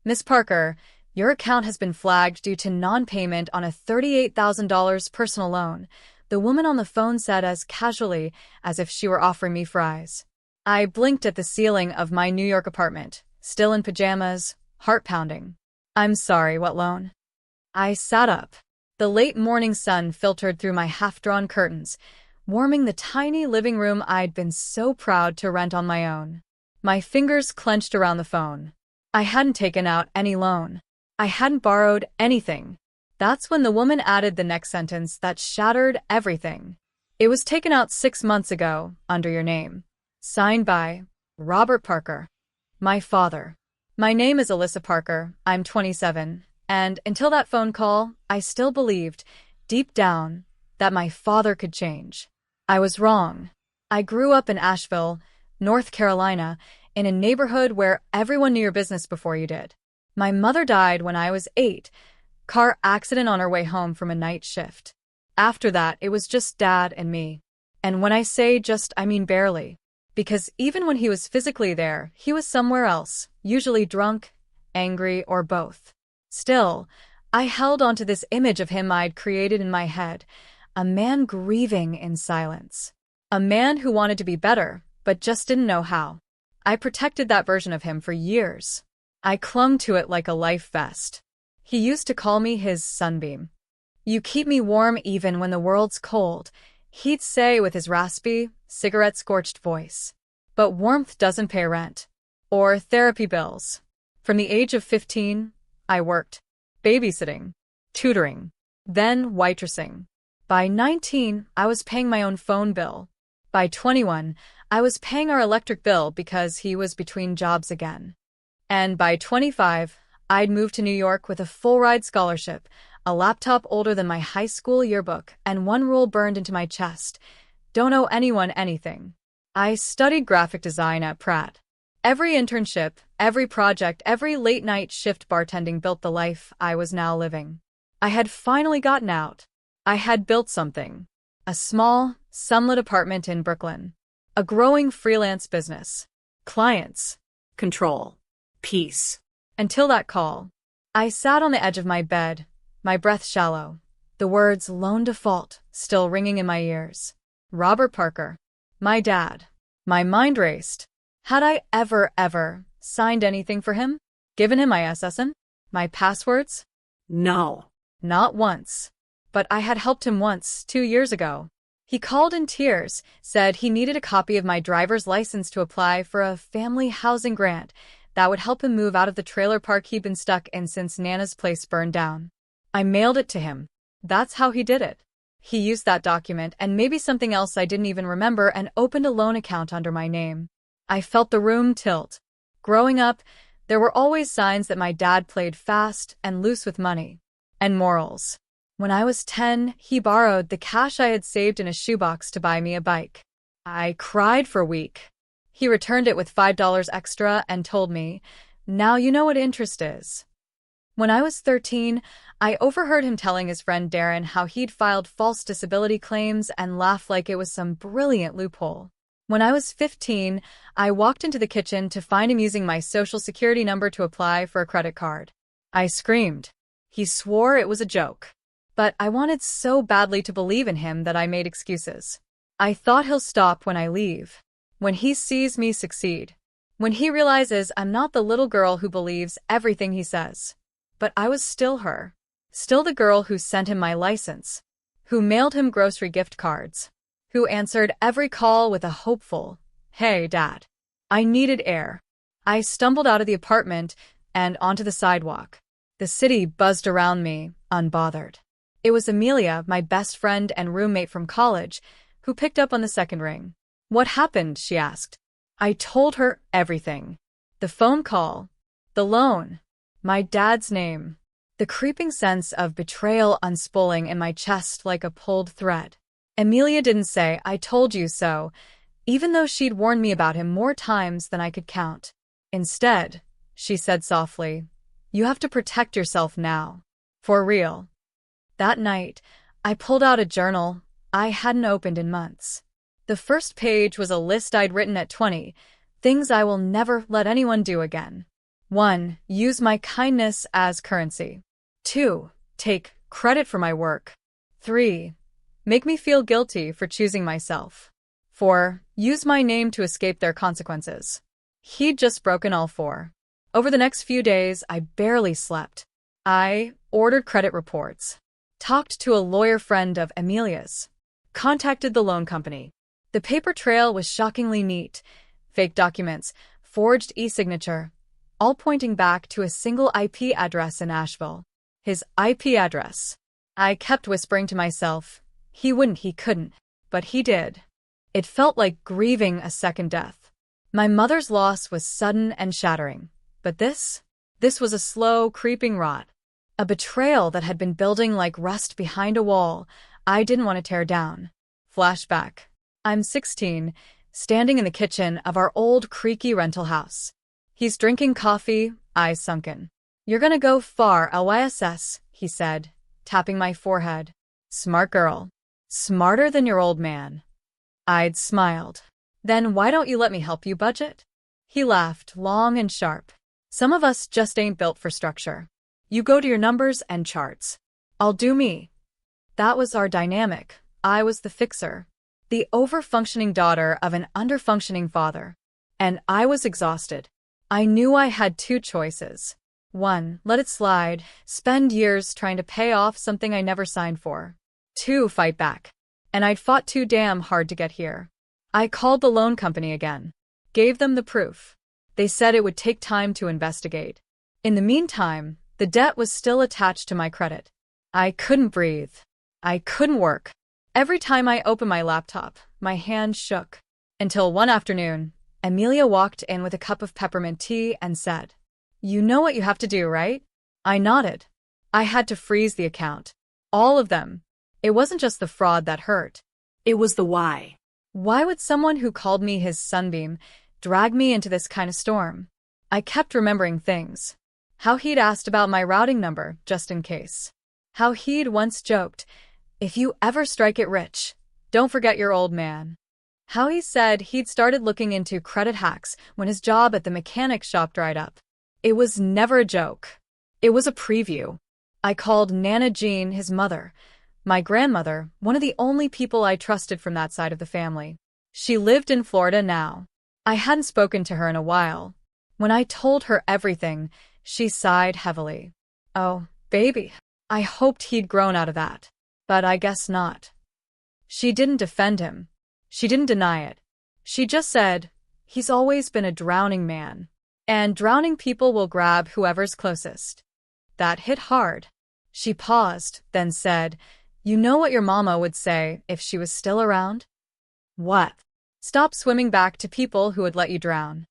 Miss Parker, your account has been flagged due to non-payment on a $38,000 personal loan, the woman on the phone said as casually as if she were offering me fries. I blinked at the ceiling of my New York apartment, still in pajamas, heart pounding. I'm sorry, what loan? I sat up. The late morning sun filtered through my half-drawn curtains, warming the tiny living room I'd been so proud to rent on my own. My fingers clenched around the phone. I hadn't taken out any loan. I hadn't borrowed anything. That's when the woman added the next sentence that shattered everything. It was taken out 6 months ago, under your name. Signed by Robert Parker. My father. My name is Alyssa Parker, I'm 27, and until that phone call, I still believed, deep down, that my father could change. I was wrong. I grew up in Asheville, North Carolina, in a neighborhood where everyone knew your business before you did. My mother died when I was 8, car accident on her way home from a night shift. After that, it was just Dad and me. And when I say just, I mean barely. Because even when he was physically there, he was somewhere else, usually drunk, angry, or both. Still, I held onto this image of him I'd created in my head, a man grieving in silence. A man who wanted to be better, but just didn't know how. I protected that version of him for years. I clung to it like a life vest. He used to call me his sunbeam. You keep me warm even when the world's cold, he'd say with his raspy, cigarette-scorched voice. But warmth doesn't pay rent. Or therapy bills. From the age of 15, I worked. Babysitting. Tutoring. Then waitressing. By 19, I was paying my own phone bill. By 21, I was paying our electric bill because he was between jobs again. And by 25, I'd moved to New York with a full-ride scholarship, a laptop older than my high school yearbook, and one rule burned into my chest: don't owe anyone anything. I studied graphic design at Pratt. Every internship, every project, every late-night shift bartending built the life I was now living. I had finally gotten out. I had built something. A small, sunlit apartment in Brooklyn. A growing freelance business. Clients. Control. Peace. Until that call. I sat on the edge of my bed, my breath shallow, the words loan default still ringing in my ears. Robert Parker. My dad. My mind raced. Had I ever signed anything for him? Given him my SSN? My passwords? No. Not once. But I had helped him once, 2 years ago. He called in tears, said he needed a copy of my driver's license to apply for a family housing grant that would help him move out of the trailer park he'd been stuck in since Nana's place burned down. I mailed it to him. That's how he did it. He used that document and maybe something else I didn't even remember and opened a loan account under my name. I felt the room tilt. Growing up, there were always signs that my dad played fast and loose with money. And morals. When I was 10, he borrowed the cash I had saved in a shoebox to buy me a bike. I cried for a week. He returned it with $5 extra and told me, "Now you know what interest is." When I was 13, I overheard him telling his friend Darren how he'd filed false disability claims and laughed like it was some brilliant loophole. When I was 15, I walked into the kitchen to find him using my social security number to apply for a credit card. I screamed. He swore it was a joke. But I wanted so badly to believe in him that I made excuses. I thought he'll stop when I leave. When he sees me succeed. When he realizes I'm not the little girl who believes everything he says. But I was still her. Still the girl who sent him my license. Who mailed him grocery gift cards. Who answered every call with a hopeful, "Hey, Dad." I needed air. I stumbled out of the apartment and onto the sidewalk. The city buzzed around me, unbothered. It was Amelia, my best friend and roommate from college, who picked up on the second ring. "What happened?" she asked. I told her everything. The phone call. The loan. My dad's name. The creeping sense of betrayal unspooling in my chest like a pulled thread. Amelia didn't say, "I told you so," even though she'd warned me about him more times than I could count. Instead, she said softly, "You have to protect yourself now. For real." That night, I pulled out a journal I hadn't opened in months. The first page was a list I'd written at 20, things I will never let anyone do again. 1. Use my kindness as currency. 2. Take credit for my work. 3. Make me feel guilty for choosing myself. 4. Use my name to escape their consequences. He'd just broken all 4. Over the next few days, I barely slept. I ordered credit reports, talked to a lawyer friend of Emilia's, contacted the loan company. The paper trail was shockingly neat. Fake documents, forged e-signature, all pointing back to a single IP address in Asheville. His IP address. I kept whispering to myself, he couldn't, but he did. It felt like grieving a second death. My mother's loss was sudden and shattering, but this was a slow, creeping rot. A betrayal that had been building like rust behind a wall I didn't want to tear down. Flashback. I'm 16, standing in the kitchen of our old creaky rental house. He's drinking coffee, eyes sunken. You're gonna go far, LYSS, he said, tapping my forehead. Smart girl. Smarter than your old man. I'd smiled. Then why don't you let me help you budget? He laughed, long and sharp. Some of us just ain't built for structure. You go to your numbers and charts. I'll do me. That was our dynamic. I was the fixer, the over-functioning daughter of an under-functioning father. And I was exhausted. I knew I had 2 choices. 1. Let it slide, spend years trying to pay off something I never signed for. 2. Fight back. And I'd fought too damn hard to get here. I called the loan company again. Gave them the proof. They said it would take time to investigate. In the meantime, the debt was still attached to my credit. I couldn't breathe. I couldn't work. Every time I opened my laptop, my hand shook. Until one afternoon, Emilia walked in with a cup of peppermint tea and said, "You know what you have to do, right?" I nodded. I had to freeze the account. All of them. It wasn't just the fraud that hurt. It was the why. Why would someone who called me his sunbeam drag me into this kind of storm? I kept remembering things. How he'd asked about my routing number, just in case. How he'd once joked, "If you ever strike it rich, don't forget your old man." How he said he'd started looking into credit hacks when his job at the mechanic shop dried up. It was never a joke. It was a preview. I called Nana Jean his mother, my grandmother, one of the only people I trusted from that side of the family. She lived in Florida now. I hadn't spoken to her in a while. When I told her everything, she sighed heavily. Oh, baby. I hoped he'd grown out of that. But I guess not. She didn't defend him. She didn't deny it. She just said, he's always been a drowning man. And drowning people will grab whoever's closest. That hit hard. She paused, then said, "You know what your mama would say if she was still around?" What? Stop swimming back to people who would let you drown.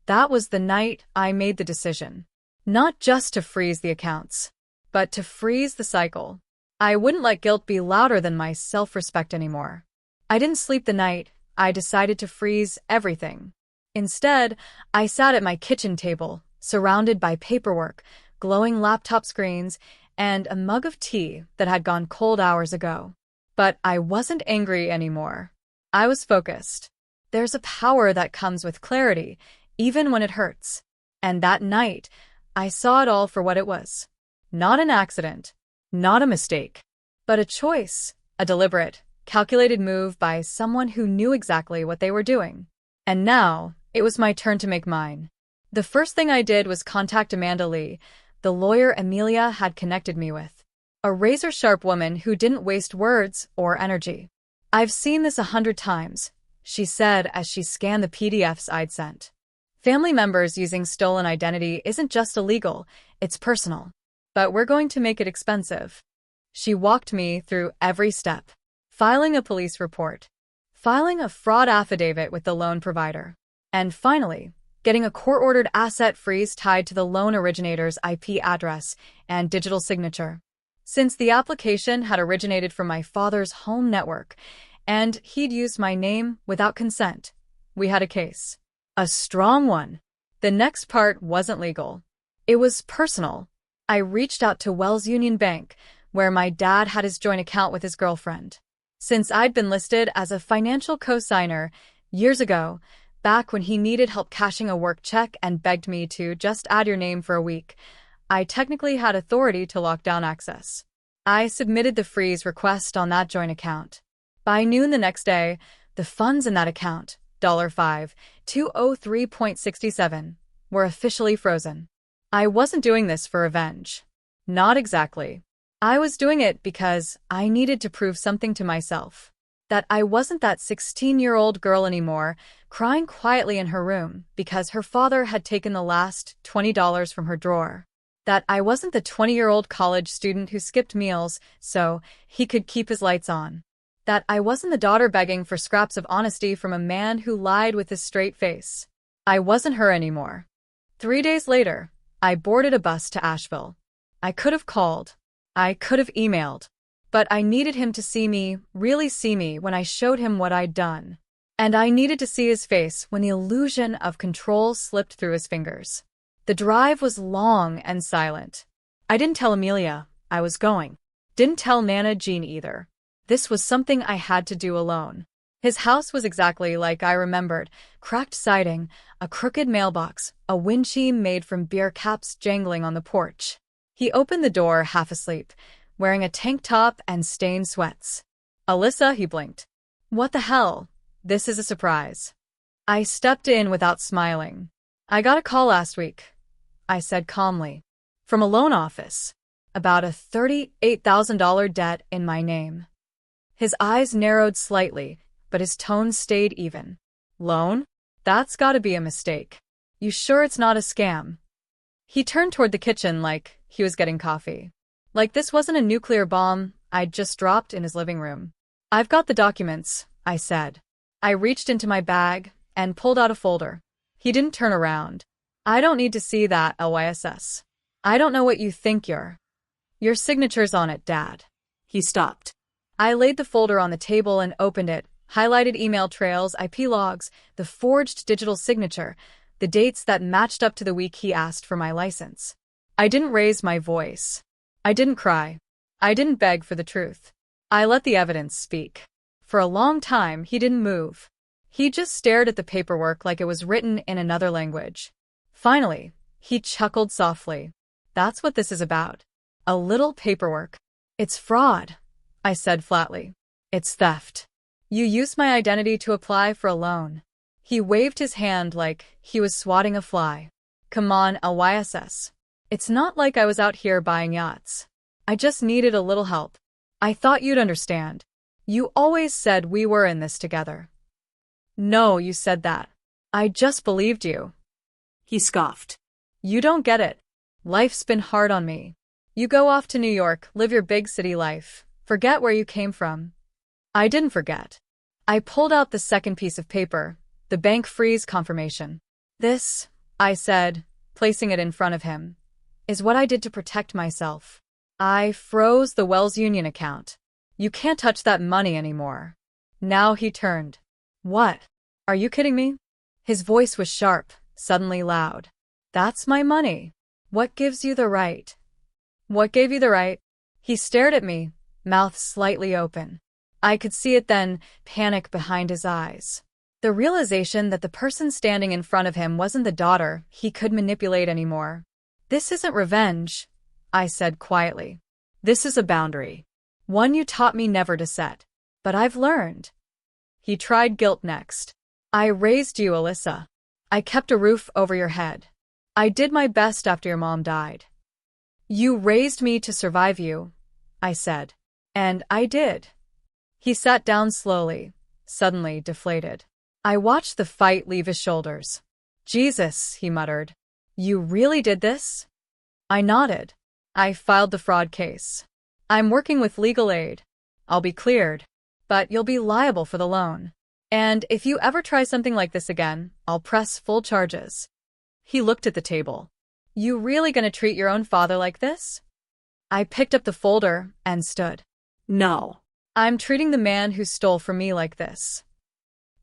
That was the night I made the decision. Not just to freeze the accounts, but to freeze the cycle. I wouldn't let guilt be louder than my self-respect anymore. I didn't sleep the night. I decided to freeze everything. Instead, I sat at my kitchen table, surrounded by paperwork, glowing laptop screens, and a mug of tea that had gone cold hours ago. But I wasn't angry anymore. I was focused. There's a power that comes with clarity, even when it hurts. And that night, I saw it all for what it was. Not an accident, not a mistake, but a choice, a deliberate, calculated move by someone who knew exactly what they were doing. And now, it was my turn to make mine. The first thing I did was contact Amanda Lee, the lawyer Emilia had connected me with. A razor-sharp woman who didn't waste words or energy. "I've seen this 100 times, she said as she scanned the PDFs I'd sent. Family members using stolen identity isn't just illegal, it's personal. But we're going to make it expensive." She walked me through every step. Filing a police report. Filing a fraud affidavit with the loan provider. And finally, getting a court-ordered asset freeze tied to the loan originator's IP address and digital signature. Since the application had originated from my father's home network, and he'd used my name without consent, we had a case. A strong one. The next part wasn't legal. It was personal. I reached out to Wells Union Bank, where my dad had his joint account with his girlfriend. Since I'd been listed as a financial co-signer years ago, back when he needed help cashing a work check and begged me to just add your name for a week. I technically had authority to lock down access. I submitted the freeze request on that joint account. By noon the next day, the funds in that account, $5,203.67, were officially frozen. I wasn't doing this for revenge. Not exactly. I was doing it because I needed to prove something to myself. That I wasn't that 16-year-old girl anymore, crying quietly in her room because her father had taken the last $20 from her drawer. That I wasn't the 20-year-old college student who skipped meals so he could keep his lights on. That I wasn't the daughter begging for scraps of honesty from a man who lied with his straight face. I wasn't her anymore. 3 days later, I boarded a bus to Asheville. I could have called. I could have emailed. But I needed him to see me, really see me, when I showed him what I'd done. And I needed to see his face when the illusion of control slipped through his fingers. The drive was long and silent. I didn't tell Amelia I was going. Didn't tell Nana Jean either. This was something I had to do alone. His house was exactly like I remembered. Cracked siding, a crooked mailbox, a windshield made from beer caps jangling on the porch. He opened the door half asleep, wearing a tank top and stained sweats. "Alyssa," he blinked. "What the hell? This is a surprise." I stepped in without smiling. "I got a call last week," I said calmly. "From a loan office. About a $38,000 debt in my name." His eyes narrowed slightly, but his tone stayed even. "Loan? That's gotta be a mistake. You sure it's not a scam?" He turned toward the kitchen like he was getting coffee. Like this wasn't a nuclear bomb I'd just dropped in his living room. "I've got the documents," I said. I reached into my bag and pulled out a folder. He didn't turn around. "I don't need to see that, LYSS. I don't know what you think your signature's on it, Dad." He stopped. I laid the folder on the table and opened it, highlighted email trails, IP logs, the forged digital signature, the dates that matched up to the week he asked for my license. I didn't raise my voice. I didn't cry. I didn't beg for the truth. I let the evidence speak. For a long time, he didn't move. He just stared at the paperwork like it was written in another language. Finally, he chuckled softly. "That's what this is about. A little paperwork." "It's fraud," I said flatly. "It's theft. You used my identity to apply for a loan." He waved his hand like he was swatting a fly. "Come on, LYSS. It's not like I was out here buying yachts. I just needed a little help. I thought you'd understand. You always said we were in this together." "No, you said that. I just believed you." He scoffed. "You don't get it. Life's been hard on me. You go off to New York, live your big city life, forget where you came from." I didn't forget. I pulled out the second piece of paper, the bank freeze confirmation. "This," I said, placing it in front of him, "is what I did to protect myself. I froze the Wells Union account. You can't touch that money anymore." Now he turned. "What? Are you kidding me?" His voice was sharp, suddenly loud. "That's my money. What gives you the right?" "What gave you the right?" He stared at me, mouth slightly open. I could see it then, panic behind his eyes. The realization that the person standing in front of him wasn't the daughter he could manipulate anymore. "This isn't revenge," I said quietly. "This is a boundary. One you taught me never to set. But I've learned." He tried guilt next. "I raised you, Alyssa. I kept a roof over your head. I did my best after your mom died." "You raised me to survive you," I said. "And I did." He sat down slowly, suddenly deflated. I watched the fight leave his shoulders. "Jesus," he muttered. "You really did this?" I nodded. "I filed the fraud case. I'm working with legal aid. I'll be cleared. But you'll be liable for the loan. And if you ever try something like this again, I'll press full charges." He looked at the table. "You really gonna treat your own father like this?" I picked up the folder and stood. "No. I'm treating the man who stole from me like this."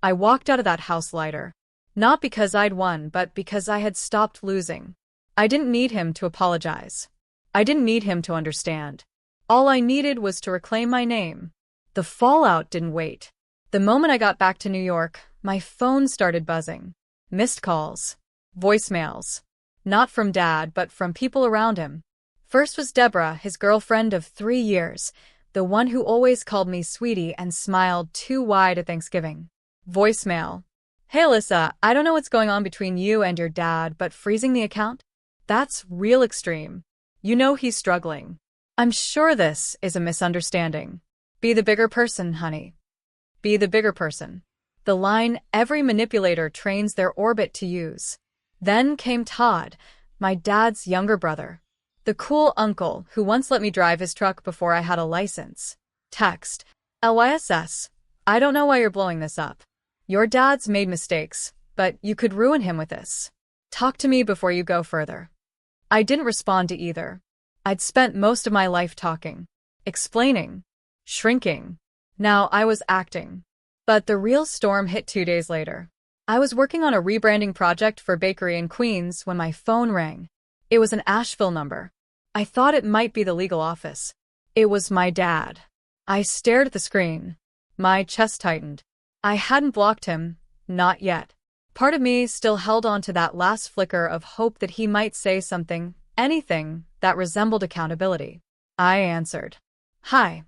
I walked out of that house lighter. Not because I'd won, but because I had stopped losing. I didn't need him to apologize. I didn't need him to understand. All I needed was to reclaim my name. The fallout didn't wait. The moment I got back to New York, My phone started buzzing. Missed calls. Voicemails. Not from Dad, but from people around him. First was Deborah, his girlfriend of 3 years, the one who always called me sweetie and smiled too wide at Thanksgiving. Voicemail. Hey Alyssa, I don't know what's going on between you and your dad, but freezing the account? That's real extreme. You know he's struggling. I'm sure this is a misunderstanding. Be the bigger person, honey. Be the bigger person. The line every manipulator trains their orbit to use. Then came Todd, my dad's younger brother. The cool uncle who once let me drive his truck before I had a license. Text. LYSS. I don't know why you're blowing this up. Your dad's made mistakes, but you could ruin him with this. Talk to me before you go further. I didn't respond to either. I'd spent most of my life talking, explaining, shrinking. Now I was acting. But the real storm hit 2 days later. I was working on a rebranding project for a bakery in Queens when my phone rang. It was an Asheville number. I thought it might be the legal office. It was my dad. I stared at the screen. My chest tightened. I hadn't blocked him, not yet. Part of me still held on to that last flicker of hope that he might say something, anything, that resembled accountability. I answered. Hi.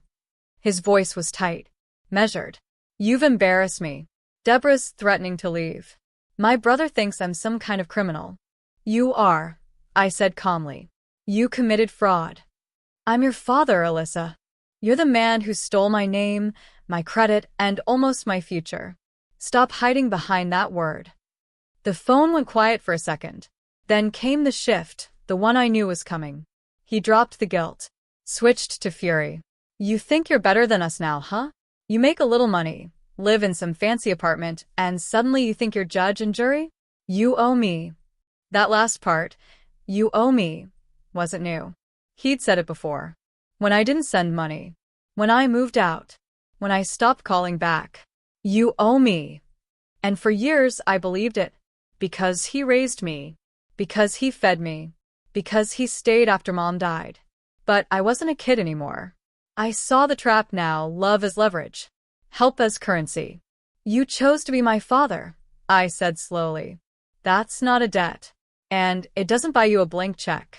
His voice was tight, measured. You've embarrassed me. Deborah's threatening to leave. My brother thinks I'm some kind of criminal. You are, I said calmly. You committed fraud. I'm your father, Alyssa. You're the man who stole my name, my credit, and almost my future. Stop hiding behind that word. The phone went quiet for a second. Then came the shift, the one I knew was coming. He dropped the guilt, switched to fury. You think you're better than us now, huh? You make a little money, live in some fancy apartment, and suddenly you think you're judge and jury? You owe me. That last part, you owe me, wasn't new. He'd said it before. When I didn't send money. When I moved out. When I stopped calling back. You owe me. And for years I believed it. Because he raised me. Because he fed me. Because he stayed after Mom died. But I wasn't a kid anymore. I saw the trap now, love as leverage. Help as currency. You chose to be my father, I said slowly. That's not a debt. And it doesn't buy you a blank check.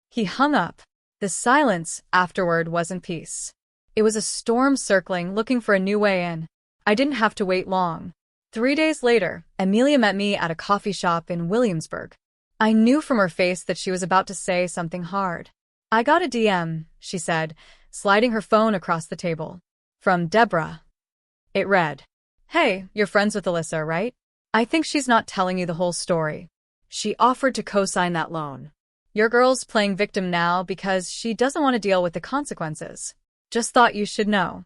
He hung up. The silence afterward wasn't peace. It was a storm circling, looking for a new way in. I didn't have to wait long. 3 days later, Amelia met me at a coffee shop in Williamsburg. I knew from her face that she was about to say something hard. I got a DM, she said, sliding her phone across the table. From Deborah. It read, Hey, you're friends with Alyssa, right? I think she's not telling you the whole story. She offered to co-sign that loan. Your girl's playing victim now because she doesn't want to deal with the consequences. Just thought you should know.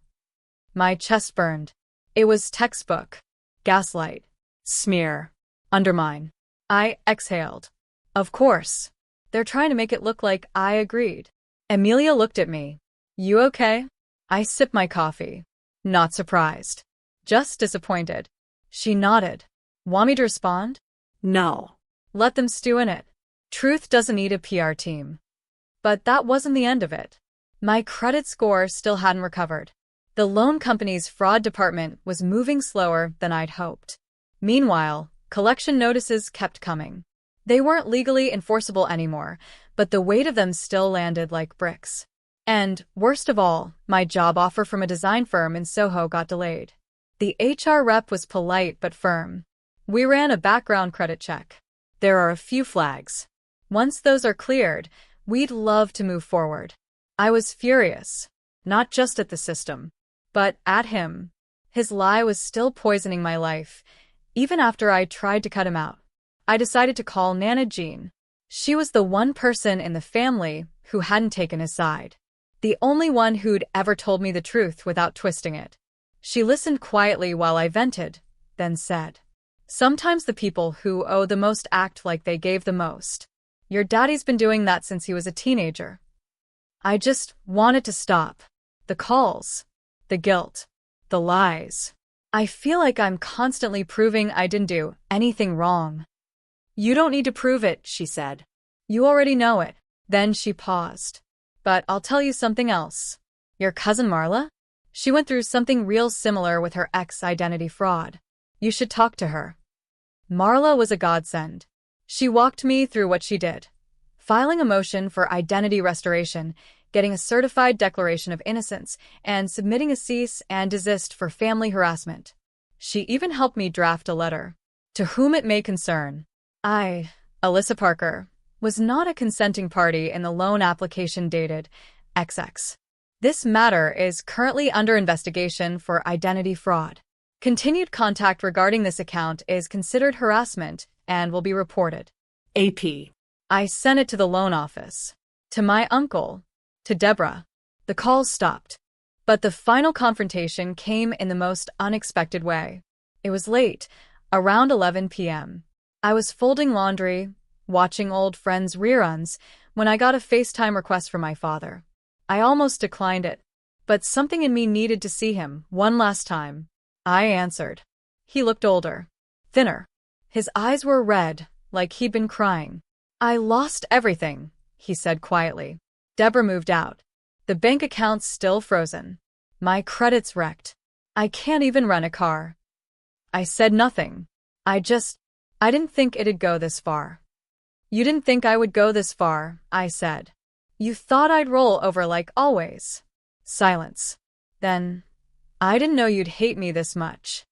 My chest burned. It was textbook. Gaslight. Smear. Undermine. I exhaled. Of course. They're trying to make it look like I agreed. Amelia looked at me. You okay? I sipped my coffee. Not surprised. Just disappointed. She nodded. Want me to respond? No. Let them stew in it. Truth doesn't need a PR team. But that wasn't the end of it. My credit score still hadn't recovered. The loan company's fraud department was moving slower than I'd hoped. Meanwhile, collection notices kept coming. They weren't legally enforceable anymore, but the weight of them still landed like bricks. And, worst of all, my job offer from a design firm in Soho got delayed. The HR rep was polite but firm. We ran a background credit check. There are a few flags. Once those are cleared, we'd love to move forward. I was furious, not just at the system, but at him. His lie was still poisoning my life, even after I tried to cut him out. I decided to call Nana Jean. She was the one person in the family who hadn't taken his side. The only one who'd ever told me the truth without twisting it. She listened quietly while I vented, then said, Sometimes the people who owe the most act like they gave the most. Your daddy's been doing that since he was a teenager. I just wanted to stop. The calls. The guilt. The lies. I feel like I'm constantly proving I didn't do anything wrong. You don't need to prove it, she said. You already know it. Then she paused. But I'll tell you something else. Your cousin Marla? She went through something real similar with her ex-identity fraud. You should talk to her. Marla was a godsend. She walked me through what she did. Filing a motion for identity restoration, getting a certified declaration of innocence, and submitting a cease and desist for family harassment. She even helped me draft a letter. To whom it may concern. I, Alyssa Parker, was not a consenting party in the loan application dated XX. This matter is currently under investigation for identity fraud. Continued contact regarding this account is considered harassment and will be reported. AP. I sent it to the loan office. To my uncle. To Deborah. The calls stopped. But the final confrontation came in the most unexpected way. It was late, around 11 p.m. I was folding laundry, watching old friends' reruns, when I got a FaceTime request from my father. I almost declined it, but something in me needed to see him one last time. I answered. He looked older, thinner. His eyes were red, like he'd been crying. I lost everything, he said quietly. Deborah moved out. The bank account's still frozen. My credit's wrecked. I can't even rent a car. I said nothing. I didn't think it'd go this far. You didn't think I would go this far, I said. You thought I'd roll over like always. Silence. Then, I didn't know you'd hate me this much.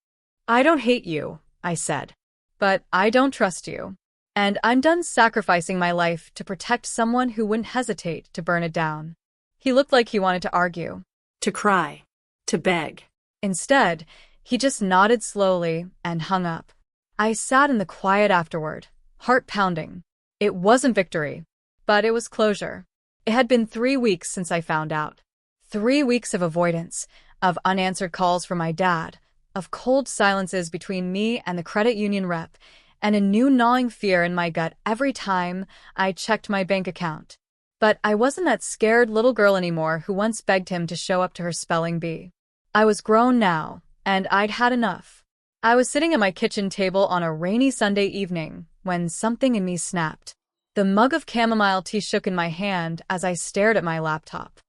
I don't hate you, I said. But I don't trust you. And I'm done sacrificing my life to protect someone who wouldn't hesitate to burn it down. He looked like he wanted to argue. To cry. To beg. Instead, he just nodded slowly and hung up. I sat in the quiet afterward, heart pounding. It wasn't victory, but it was closure. It had been 3 weeks since I found out. 3 weeks of avoidance, of unanswered calls from my dad, of cold silences between me and the credit union rep, and a new gnawing fear in my gut every time I checked my bank account. But I wasn't that scared little girl anymore who once begged him to show up to her spelling bee. I was grown now, and I'd had enough. I was sitting at my kitchen table on a rainy Sunday evening when something in me snapped. The mug of chamomile tea shook in my hand as I stared at my laptop.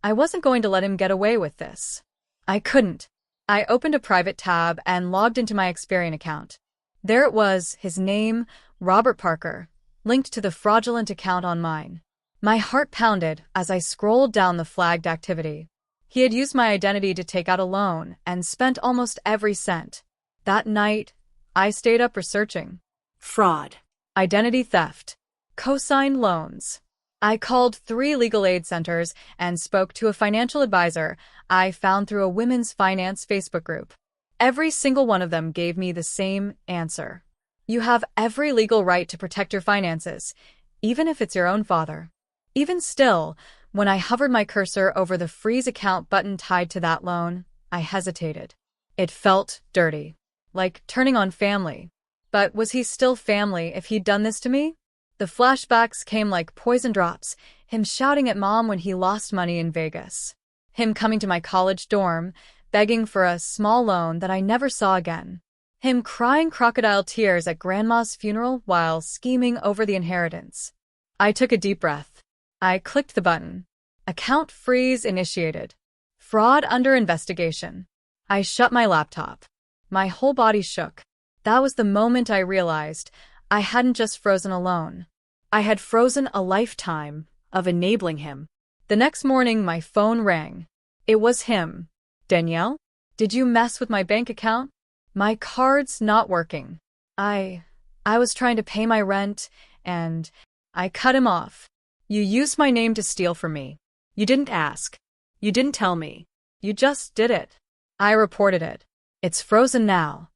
I wasn't going to let him get away with this. I couldn't. I opened a private tab and logged into my Experian account. There it was, his name, Robert Parker, linked to the fraudulent account on mine. My heart pounded as I scrolled down the flagged activity. He had used my identity to take out a loan and spent almost every cent. That night, I stayed up researching. Fraud. Identity theft. Co-signed loans. I called 3 legal aid centers and spoke to a financial advisor I found through a women's finance Facebook group. Every single one of them gave me the same answer. You have every legal right to protect your finances, even if it's your own father. Even still, when I hovered my cursor over the freeze account button tied to that loan, I hesitated. It felt dirty, like turning on family. But was he still family if he'd done this to me? The flashbacks came like poison drops, him shouting at Mom when he lost money in Vegas. Him coming to my college dorm, begging for a small loan that I never saw again. Him crying crocodile tears at Grandma's funeral while scheming over the inheritance. I took a deep breath. I clicked the button. Account freeze initiated. Fraud under investigation. I shut my laptop. My whole body shook. That was the moment I realized I hadn't just frozen a loan. I had frozen a lifetime of enabling him. The next morning, my phone rang. It was him. Danielle? Did you mess with my bank account? My card's not working. I was trying to pay my rent, and I cut him off. You used my name to steal from me. You didn't ask. You didn't tell me. You just did it. I reported it. It's frozen now.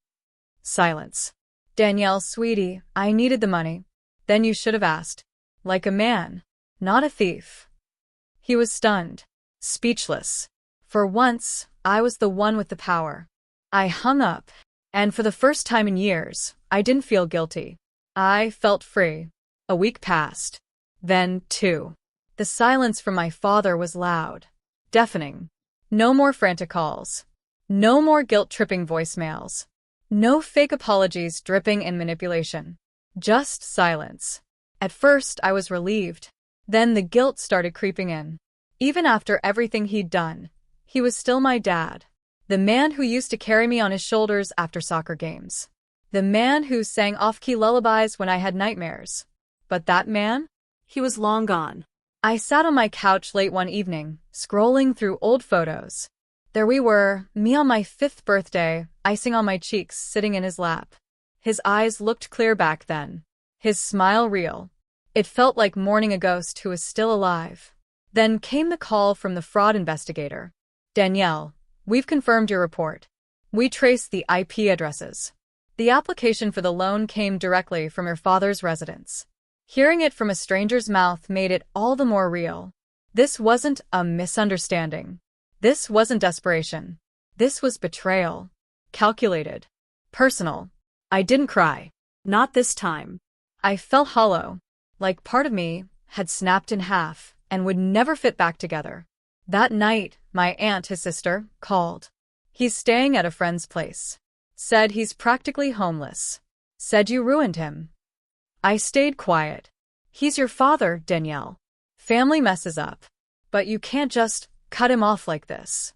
Silence. Danielle, sweetie, I needed the money. Then you should have asked. Like a man, not a thief. He was stunned, speechless. For once, I was the one with the power. I hung up, and for the first time in years, I didn't feel guilty. I felt free. A week passed. Then 2. The silence from my father was loud, deafening. No more frantic calls. No more guilt-tripping voicemails. No fake apologies dripping in manipulation. Just silence. At first, I was relieved. Then the guilt started creeping in. Even after everything he'd done, he was still my dad. The man who used to carry me on his shoulders after soccer games. The man who sang off-key lullabies when I had nightmares. But that man? He was long gone. I sat on my couch late one evening, scrolling through old photos. There we were, me on my 5th birthday, icing on my cheeks, sitting in his lap. His eyes looked clear back then. His smile real. It felt like mourning a ghost who was still alive. Then came the call from the fraud investigator. Danielle, we've confirmed your report. We traced the IP addresses. The application for the loan came directly from your father's residence. Hearing it from a stranger's mouth made it all the more real. This wasn't a misunderstanding. This wasn't desperation. This was betrayal. Calculated. Personal. I didn't cry. Not this time. I felt hollow, like part of me had snapped in half and would never fit back together. That night, my aunt, his sister, called. He's staying at a friend's place. Said he's practically homeless. Said you ruined him. I stayed quiet. He's your father, Danielle. Family messes up. But you can't just cut him off like this.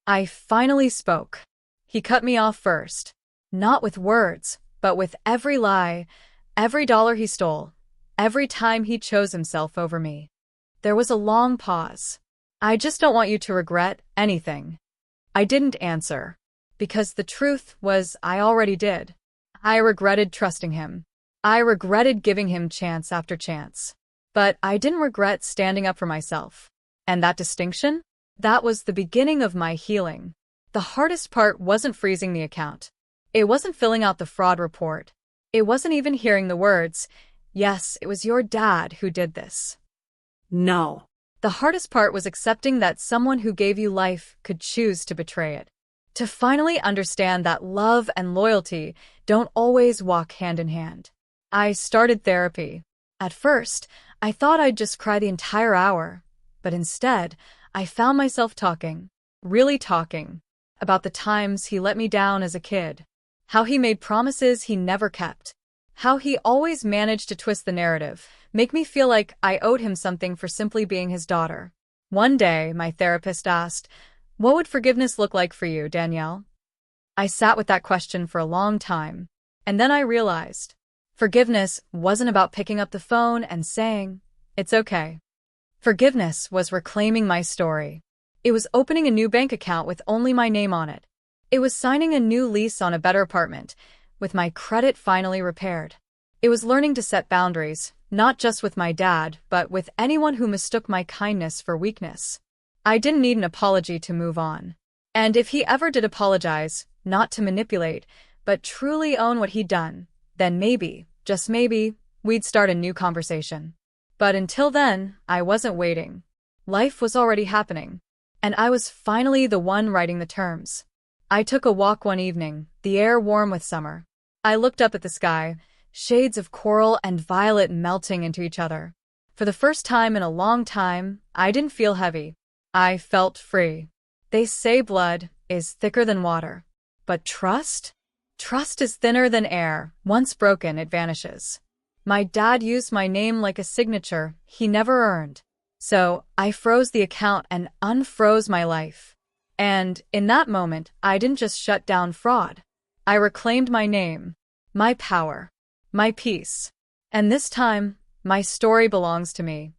I finally spoke. He cut me off first. Not with words, but with every lie, every dollar he stole, every time he chose himself over me. There was a long pause. I just don't want you to regret anything. I didn't answer. Because the truth was I already did. I regretted trusting him. I regretted giving him chance after chance. But I didn't regret standing up for myself. And that distinction? That was the beginning of my healing. The hardest part wasn't freezing the account. It wasn't filling out the fraud report. It wasn't even hearing the words, "Yes, it was your dad who did this." No. The hardest part was accepting that someone who gave you life could choose to betray it. To finally understand that love and loyalty don't always walk hand in hand. I started therapy. At first, I thought I'd just cry the entire hour. But instead, I found myself talking, really talking, about the times he let me down as a kid. How he made promises he never kept. How he always managed to twist the narrative, make me feel like I owed him something for simply being his daughter. One day, my therapist asked, "What would forgiveness look like for you, Danielle?" I sat with that question for a long time, and then I realized forgiveness wasn't about picking up the phone and saying, "It's okay." Forgiveness was reclaiming my story. It was opening a new bank account with only my name on it. It was signing a new lease on a better apartment, with my credit finally repaired. It was learning to set boundaries, not just with my dad, but with anyone who mistook my kindness for weakness. I didn't need an apology to move on. And if he ever did apologize, not to manipulate, but truly own what he'd done, then maybe, just maybe, we'd start a new conversation. But until then, I wasn't waiting. Life was already happening. And I was finally the one writing the terms. I took a walk one evening, the air warm with summer. I looked up at the sky, shades of coral and violet melting into each other. For the first time in a long time, I didn't feel heavy. I felt free. They say blood is thicker than water. But trust? Trust is thinner than air. Once broken, it vanishes. My dad used my name like a signature he never earned. So I froze the account and unfroze my life. And in that moment, I didn't just shut down fraud. I reclaimed my name, my power, my peace. And this time, my story belongs to me.